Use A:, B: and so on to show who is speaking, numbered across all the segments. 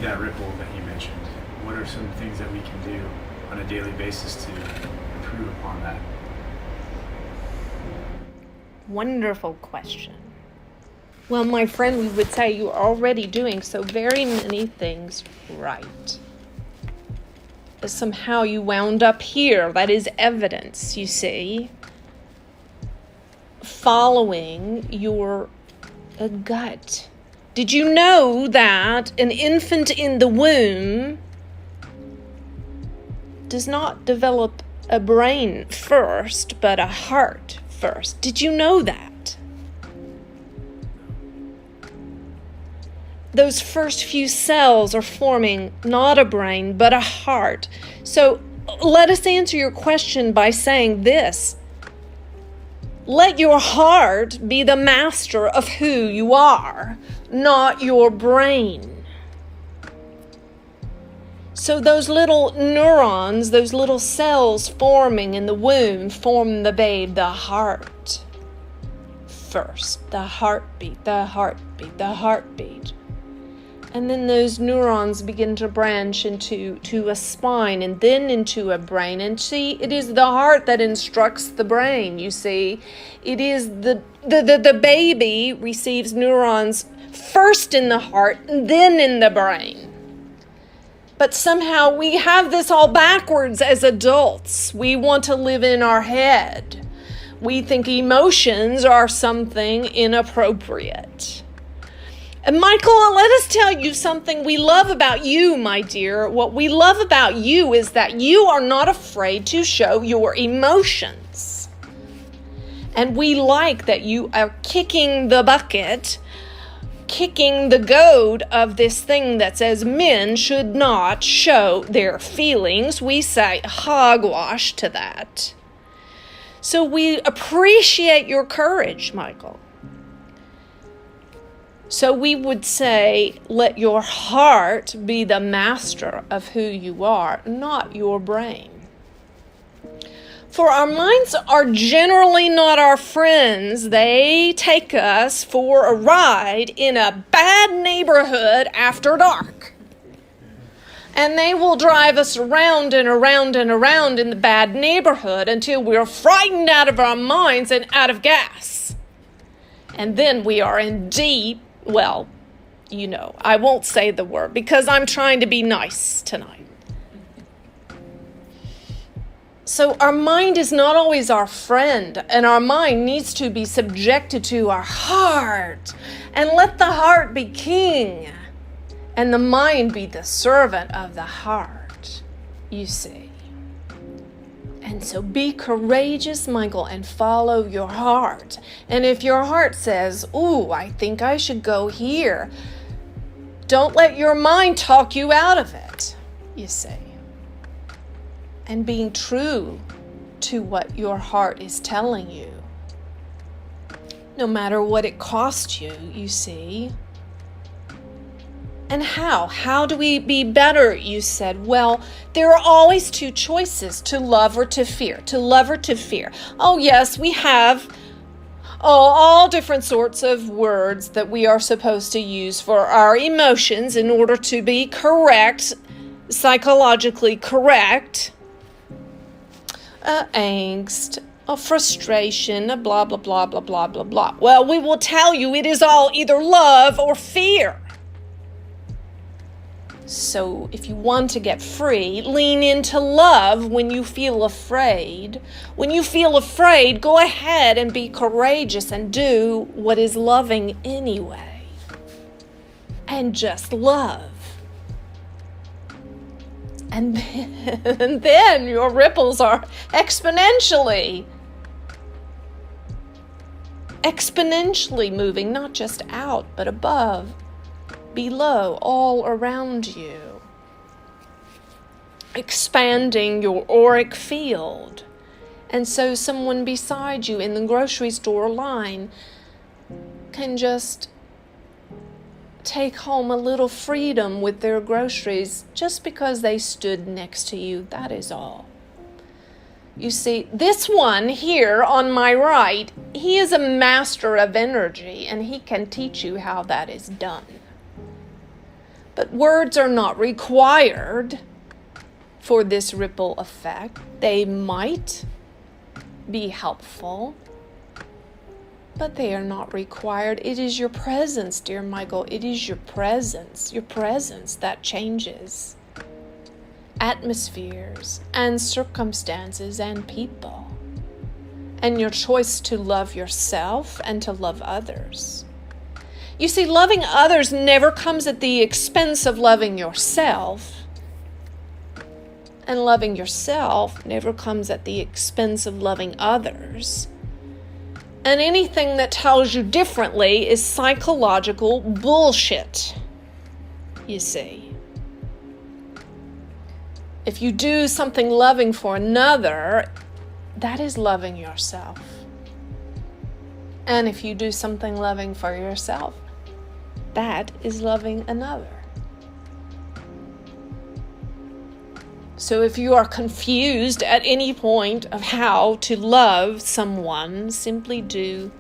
A: that ripple that you mentioned? What are some things that we can do on a daily basis to improve upon that?
B: Wonderful question. Well, my friend, we would say you're already doing so very many things right. Somehow you wound up here. That is evidence, you see. Following your gut. Did you know that an infant in the womb does not develop a brain first, but a heart first? Did you know that? Those first few cells are forming not a brain, but a heart. So let us answer your question by saying this. Let your heart be the master of who you are, not your brain. So those little neurons, those little cells forming in the womb form the babe, the heart. First, the heartbeat, the heartbeat, the heartbeat. And then those neurons begin to branch into a spine and then into a brain. And see, it is the heart that instructs the brain, you see. It is the baby receives neurons first in the heart and then in the brain. But somehow we have this all backwards as adults. We want to live in our head. We think emotions are something inappropriate. And Michael, let us tell you something we love about you, my dear. What we love about you is that you are not afraid to show your emotions. And we like that you are kicking the bucket, kicking the goad of this thing that says men should not show their feelings. We say hogwash to that. So we appreciate your courage, Michael. So we would say, let your heart be the master of who you are, not your brain. For our minds are generally not our friends. They take us for a ride in a bad neighborhood after dark. And they will drive us around and around and around in the bad neighborhood until we're frightened out of our minds and out of gas. And then we are in deep, well, you know, I won't say the word because I'm trying to be nice tonight. So our mind is not always our friend, and our mind needs to be subjected to our heart. And let the heart be king, and the mind be the servant of the heart, you see. And so be courageous, Michael, and follow your heart. And if your heart says, ooh, I think I should go here, don't let your mind talk you out of it, you see. And being true to what your heart is telling you, no matter what it costs you, you see. And how? How do we be better, you said? Well, there are always two choices, to love or to fear. To love or to fear. Oh, yes, we have all different sorts of words that we are supposed to use for our emotions in order to be correct, psychologically correct. Angst, frustration, blah, blah, blah, blah, blah, blah, blah. Well, we will tell you it is all either love or fear. So if you want to get free, lean into love when you feel afraid. When you feel afraid, go ahead and be courageous and do what is loving anyway. And just love. And then your ripples are exponentially moving, not just out, but above, below, all around you. Expanding your auric field. And so someone beside you in the grocery store line can just take home a little freedom with their groceries just because they stood next to you. That is all. You see, this one here on my right, he is a master of energy, and he can teach you how that is done. But words are not required for this ripple effect. They might be helpful, but they are not required. It is your presence, dear Michael. It is your presence that changes atmospheres and circumstances and people, and your choice to love yourself and to love others. You see, loving others never comes at the expense of loving yourself, and loving yourself never comes at the expense of loving others. And anything that tells you differently is psychological bullshit, you see. If you do something loving for another, that is loving yourself. And if you do something loving for yourself, that is loving another. So if you are confused at any point of how to love someone, simply do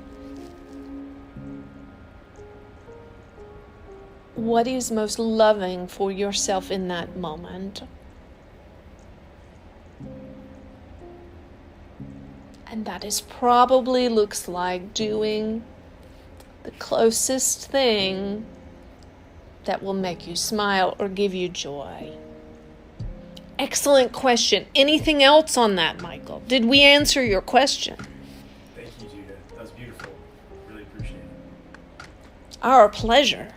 B: what is most loving for yourself in that moment. And that is probably looks like doing the closest thing that will make you smile or give you joy. Excellent question. Anything else on that, Michael? Did we answer your question?
A: Thank you, Judith. That was beautiful. Really appreciate it.
B: Our pleasure.